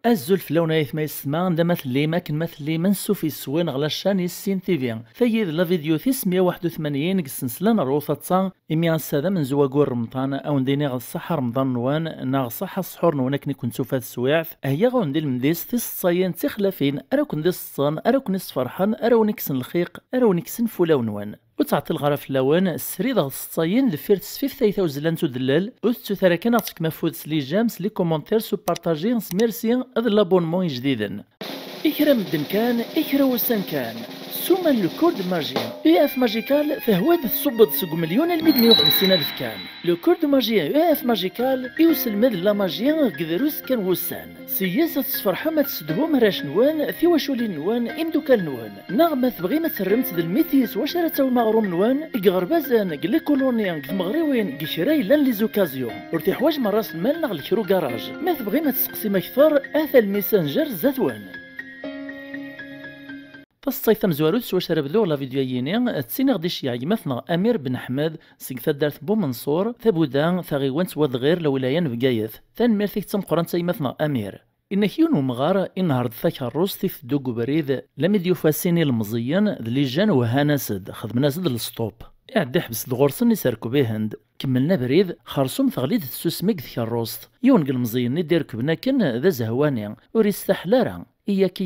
الزلف لون ايث ما يسمع عند مثلي ما كان مثلي منسو في السوين غلا الشان السين تيفي ثيد لا فيديو 181 قسنسلان روثة إمي السادة من زواقور رمضان أو نديني غا الصحة رمضان نوان ناغ الصحة السحور نوانا كني كنت سوفا السواعث هي غا ندير المديس في الصيان تخلافين أراك ندير الصان أراك نس فرحان أراو نكسن الخيق أراو نكسن فولا ونوان وتعطي الغرف اللوان السريد غا الصاين لفير تسفيف ثايثا وزلان تودلال وثتو ثراكن عطيك مفوت لي جامس لي كومونتير سو بارطاجي ميرسي هذا لابونمون جديدا إكرام الدن كان إكرا وسان كان سوما لو كورد ماجيان اف ماجيكال فهو تصب سوق مليون الميد 150 الف كان لو كورد ماجيان اف ماجيكال يوصل مد لا ماجيان قدروس كان وسان سياسة تصفر ما تسدهو مراش نوان في وشولي نوان امدوكال نوان نغمة تبغي ما ترمت ذا الميتيس وشرات المغروم نوان إقغربازان قلي كولونيان كمغريوين قشراي لان لي زوكازيون ورتي حواج مراس المال نغ الكرو كراج ما تبغي ما تسقسي مكثر اثا الميسنجر زاتوان فالصيف مزواروت سوا شرب ذو لا فيديو ييني تسيني غدي شيعي مثلا امير بن حماد سيك دارت بو منصور ثبودا ثغيوانت وذغير لولايان بقايث ثان ميرثيك تم قران تاي مثلا امير إن كيون ومغار إنهار ذاك الروس في دوق بريد لم يديو فاسيني المزيان ذلي جان وهانا سد خدمنا سد السطوب يعدي حبس الغرسن يسركو به هند كملنا بريد خرصوم ثغليد تسوسميك ذيك الروس يونق المزيان ندير كبنا كان ذا زهواني وريستحلارا إياك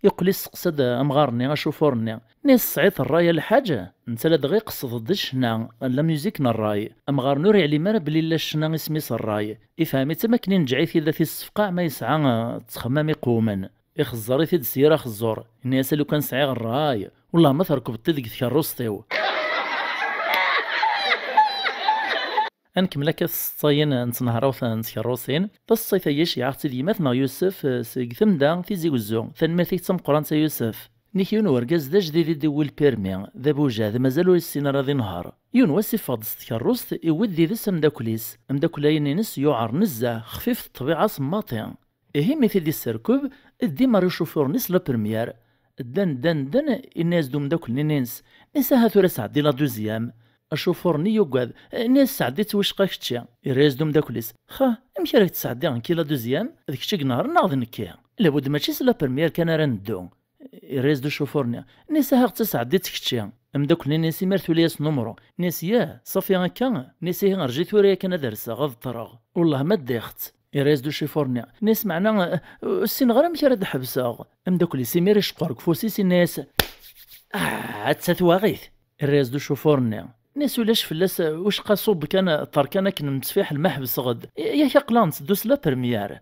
يقلي السقسد أمغارني أشوفورني ناس سعيط الراية الحاجة نتا لا دغيا قصد ضد الشنا لا ميوزيكنا الراي أمغار نوري علي مالا بلي لا الشنا اسميس الراي إفهمي تما كنين نجعي في ذا في الصفقاع ما يسعى تخمامي قوما يخزري في دسيرة خزور الناس لو كان سعيغ الراي والله ما تركب تدق ذيك الروستيو أنكمل لك الصين نتنهراو نتكروسين فالصيف يش يعطي ديما يوسف سيكثم دا في زيوزو ثنمثيك تم قران يوسف نيكيون ورقاز دا جديد ديول بيرمي ذا بوجا ذا مازالو السينا راضي نهار يون واسي فاض ستكروس يودي ذس مداكليس مداكلاين نس يوعر نزه خفيف الطبيعة صماطي إيه مثل دي السركوب ديما ريشوفور نس لا برميير دن الناس دوم داكل نينس نساها ثورة سعدي لا دوزيام الشوفورني يوقعد الناس سعديت واش قاكتشي يريز دوم داكليس خا امشي راك تسعدي عن كيلا دوزيام هذيك الشي نهار ناض نكيا لابد ماشي سلا برميير كان راه ندو يريز دو شوفورني الناس ها تسعدي تكتشي مداكل ناس مارثو لياس نمرو ناس يا صافي هكا ناس هي رجيت وريا كان دارسه غض طرغ والله ما ديخت يريز دو شيفورنيا ناس معنا السين غير مشى راه حبساغ مداكل سيمير شقرك فوسيس الناس تساتوا غيث يريز دو شوفورنيا ناس ولاش فلاس واش قاصوب كان طركانه كنا متفيح المحبس غد يا قلانت دوس لا برميير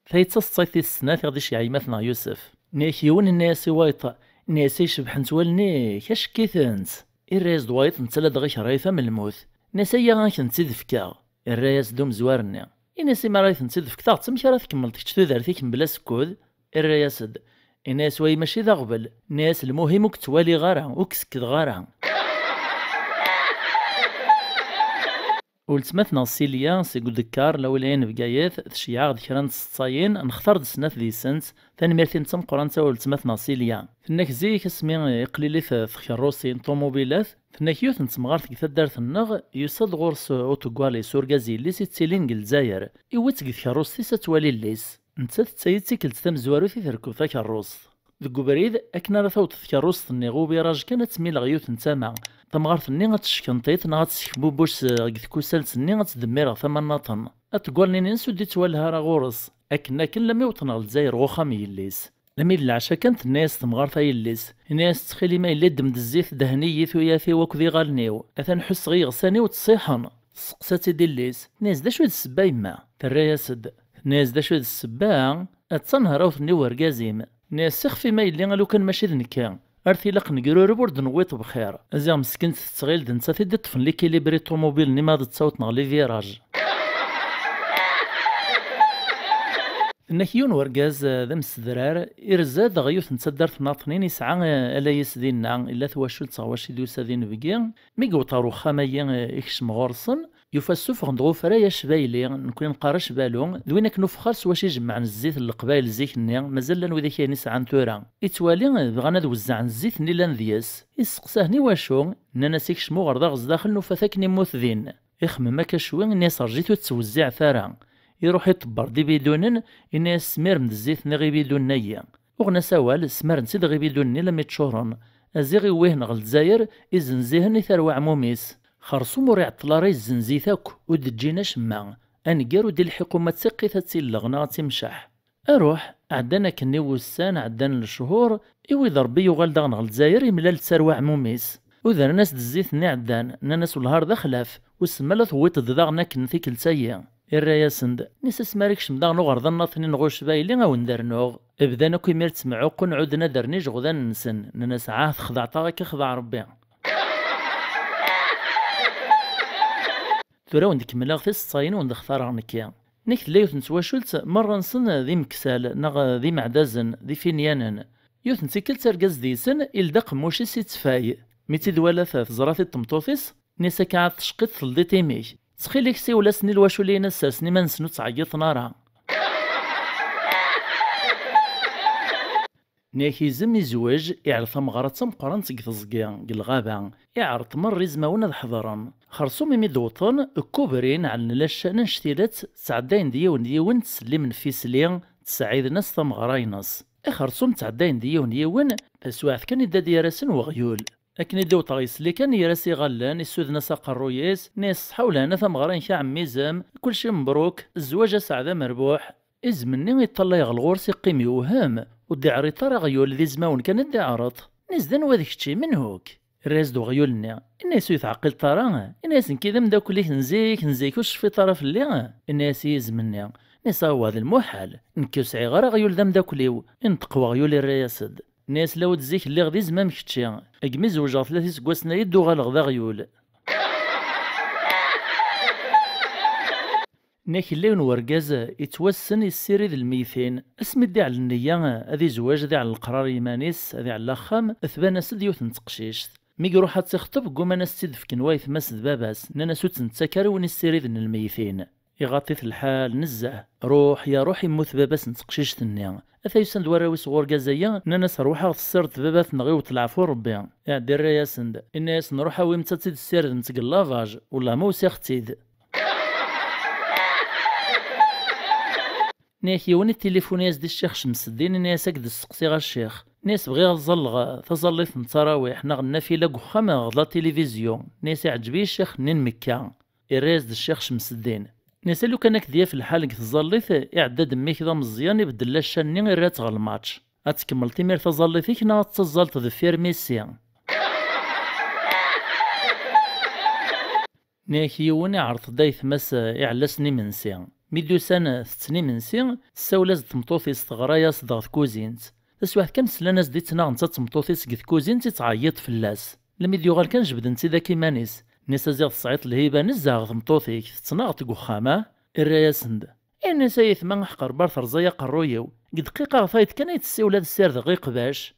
فيتصيث السنه غادي شي عيماتنا يوسف نيكيون الناس وايطه ناس يشبحن تولني كاش كيثنت الراس دوايط نتا لا دغيا رايثه من الموت ناس هي غنكنتي دفكا الراس دوم زوارني الناس ما رايث نتا دفكا تمشي راه تكمل تكتو دارتيك بلا سكود الراس الناس واي ماشي ذا غبل ناس المهم كتوالي غارها وكسكت غارها ولتمثنا السيليا سيقول دكار لولين بقايث تشيعاغ ذكران الصاين نختار دسناث ذي سنت ثاني ميرثين تم قرانتا ولتمثنا السيليا ثناك زي كسمي قليلي ثخروسين طوموبيلات ثناك يوث نتمغار ثك دارت النغ يوصل غورس اوتوغوالي سورغازي اللي سيتسيلين الجزائر يوتك ذكروسي ستوالي الليس نتا تسايد تيكلت ثم زوارو في تركو ذاك الروس ذكو بريد اكنا ثوت ذاك الروس ثني غوبي راج كانت تميل غيوث نتامع تمغار ثني غتشكنطيت نا غتسكبو بوش غيثكوسال ثني غتدمير ثمناطن اتقولني ننسو دي توالها راه غورس اكنا كن لم يوطن الجزائر غوخام يليس لمي العشا كانت الناس تمغار في يليس الناس تخيلي ما يلي دم الزيت دهني ثياثي وكذي غالنيو اثن حس غي غساني وتصيحن سقساتي ديليس ناس دا شو السبا يما ترايا سد ناس دا شو السبا اتنهراو ثني ورقازيم ناس سخفي ما يلي لو كان ماشي ذنكا ارثي لق نقرو ربورد نويط بخير ازا مسكنت تستغيل دنسا تي دطفن لي كيليبري طوموبيل نيما تصوت نغلي فيراج نكيون ورقاز ذا مستدرار إرزاد غيوث نتدرت ناطنين يسعى ألا يسدينا إلا ثواشل تصاواشي ديوسا ذي نبقي ميقو طارو خاميا إكش مغورسن يوفا السوفغ ندغوفرا يا شبايلي نكون نقارش بالو دوينك نفخرس واش يجمع الزيت القبايل زيكني مازال لان وذا كاين يسعى تورا يتوالي بغانا دوزع الزيت ني لان دياس يسقساهني واشو نانا سيكش مو غردا غز داخل نوفاثاكني موثذين يخمم هكا شوي الناس رجيتو توزع ثارا يروح يطبر دي بيدونن الناس سمير من الزيت ني غي بيدون نيا وغنا سوال سمار نسيد غي بيدون ني لم يتشورن ازيغي وين غل الجزائر يزنزيهن ثروع عموميس خرصو موري عطلا راي الزنزيثاك ودجينا شما انقارو دي الحكومة تسقيثا تسيلغنا تمشح اروح عدانا كني وسان عدانا الشهور ايوي ضربي يغال داغن غل الجزائر يملال تسروع عموميس وذا ناس دزيت ني عدان ناس والهار دا خلاف وسمالا ثويت داغنا كنثي كلتايا الرايا سند نيس اسماريكش مداغ نغر ظنا ثني نغوش بايلي او ندرنوغ ابدانا كي مير تسمعو كون عودنا درنيج غدا نسن ناس عاه خضع طاغا خضع ربي تورا وندكمل في الصاين وندختار نكيا نيك لايوث نتواشلت مرة نسن ذي مكسال نغ ذي معدازن ذي فينيانن يوث نتيكل ترقز ديسن إلدق موشي سيتفاي ميتي دوالة زراتي الطمطوفيس نيسا كاعد تشقيت ثلدي تيميك تخيليك سي ولا سني الواشولين الساسني ما نسنو تعيط نارا ناكي زم يزواج يعرف مغارة مقرن تسق تزقيا الغابة يعرف مر زماونا ذا حضرا خرصو ميمي دوطن كوبرين على نلاشا نشتيلات تعداين ديون تسلم في سليان تسعيد ناس ثمغراينس خرصو تعداين ديون اسواعث كان يدا ديارسن وغيول لكن يدو طغيس اللي كان يراسي غلان يسود ناس قرويس ناس حولنا ثمغراين كاع ميزام كل شي مبروك الزواج سعادة مربوح ازمني يطلع يغلغور سيقيمي وهام ودي عريطة غيول ذي زماون كان دي عرط نزدان وذيك شي من هوك الراس دو غيولنا الناس يتعقل طرا الناس كذا مداك ليك نزيك وش في طرف اللي الناس يزمني ناس هو هذا المحال نكيو سعي غير غيول ذا مداكليو نتقوى غيول الرياسد الناس لو تزيك اللي غدي زمام كتشي اكمي زوجا 3 سكواسنا يدو غالغ غيول ناك اللون ورقاز يتوسن يسيري ذا الميثين اسمي دي على النية هذي زواج دي على القرار يمانيس هذي على الاخام اثبانا سد يوث نتقشيش ميك روحات تخطب قوما ناس تدف كنوايث ماسد باباس نانا سوت نتسكر ونسيري ذا الميثين يغطي في الحال نزه روح يا روحي موت باباس نتقشيش ثنيا اثا يسند وراوي صغور كازايا ناس روحها السرت بابات نغي وطلعفو ربي يا دير يا سند الناس نروحها ويمتا تسيد السير نتقل لافاج ولا موسى اختيد ناكي وني التليفونياز دي الشيخ شمس الدين ناس هكذا السقسي غا الشيخ ناس بغي غزلغ تظليت نتراويح نغ النافلة قخامة غضا تلفزيون ناس يعجبي الشيخ نين مكة الراس د الشيخ شمس الدين ناس لو كان هكذا في الحال تظليت اعداد ميك ذا مزيان يبدل الشاني رات غا الماتش اتكمل تيمير تظليتيك نا تزلت ذفير ميسي ناكي وني عرض دايث مس اعلسني منسي ميدو سنة ثني منسي ساولاز تمطوثي استغرايا صدغ كوزينت تسواح كان سلاناس دي تناغ نتا تمطوثي سقث كوزينت تعيط فلاس لميديو غال كان جبد نتي ذاك مانيس نيسا زيغ تصعيط الهيبة نزاغ تمطوثيك تناغ تقوخامة الرايا سند إن سايث ما حقر بار ثرزايا قرويو قد دقيقة فايت كان يتسي ولاد السير دقيق باش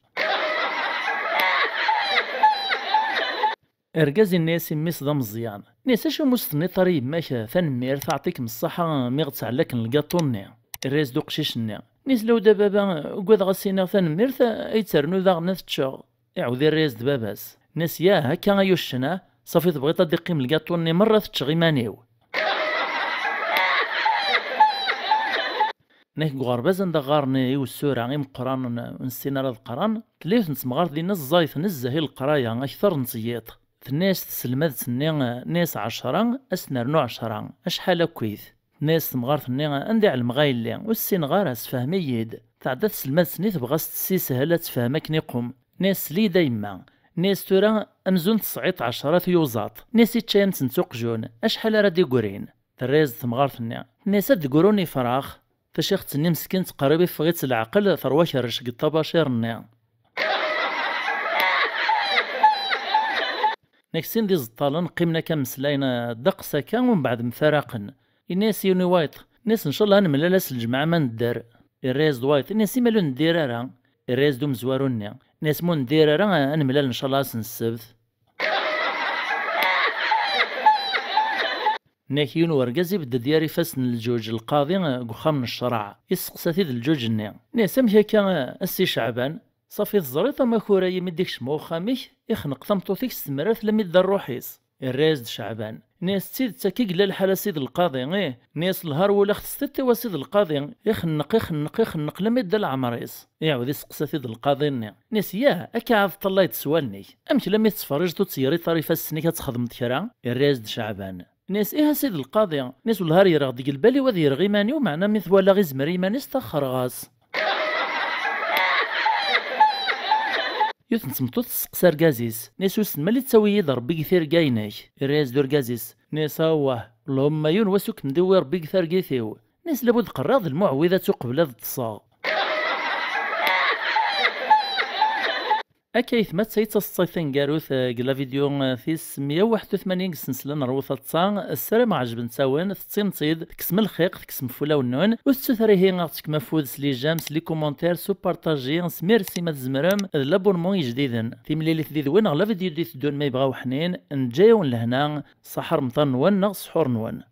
ارجاز الناس ميس ذا مزيان ناس شو مستني طريب ماشا ثنمير تعطيك من الصحة ميغتسع لك القاطوني الريس دو قشيشني نيس لو دابا قواد غسينا ثنمير يترنو ذا غنث تشغ يعود الريس دباباس ناس يا هكا يوشنا صافي تبغي تدقي من القاطوني مرة تشغي مانيو ناك غربازن دا غارني والسورة غيم قران نسينا راه القران تليف نسمغار دينا الزايف نزهي القرايه اكثر نزيط الناس تسلمات ثني ناس 10 اسنرنو 10 اشحال كويث ناس تمغار ثني عندي على المغايلي والسين غار اسفهمي يد تعدى تسلمات ثني تبغى تسي سهله تفهمك نيقوم ناس لي دايما ناس ترى امزون تصعيط 10 يوزاط ناس يتشايم تنسوق جون اشحال راه ديكورين الريز تمغار ثني ناس دكوروني فراخ فشيخ تني مسكين تقريبي فغيت العقل ثرواش رشق الطباشير النيا نكسين دي زطالن قيمنا كمسلاينا دقسا كان ومن بعد مفارقن الناس يوني وايط ناس ان شاء الله نملالاس الجماعة ما ندار الريز دوايط الناس مالو ندير راه الريز دوم زواروني ناس مو ندير راه نملال ان شاء الله سن السبت ناكيون ورقاز يبدا دياري فاسن الجوج القاضي قخام من الشرع يسقسا تيد الجوج النيا ناسم هكا السي شعبان صافي الزريطة ما كورا يمديكش موخاميك يخنق ثمطوثيك ستمرات لم يدار روحيس الرازد شعبان ناس تسيد تاكيك للحالة سيد القاضي ناس الهار ولا خصتي سيد القاضي يخنق لم يدار العمريس يعاود يسقسا سيد القاضي ناس اكا عاد طلع يتسوالني امك لم يتفرجتو تسيري طريفة السني كتخدم كرا الرازد شعبان ناس سيد القاضي ناس الهار يرغ ديك البالي وذي يرغي ماني ومعنا مثل ولا غي زمري مانيس تاخر غاس يوث نسمطوط تسقسا ركازيس ناس وسن مالي تساوي يد ربي كثير كايناك الراس دو ركازيس ناس هواه اللهم يون واسوك ندوي ربي كثير كيثيو ناس لابد قراض المعوذة قبل هذا التصاغ أكيث ما تسيت الصيفين قاروث قلا فيديو ثيس 181 سنسلن روثة تصان السلام عجب نساون تصيم تصيد تكسم الخيق تكسم فولا والنون وستثري هي غاتك مفوذ سلي جامس لي كومونتير سو بارطاجي سميرسي ما تزمرم لابونمون جديدا تيمليلي ثديد وين غلا فيديو دي تدون ما يبغاو حنين نجايون لهنا صحر مطن نغ سحور نون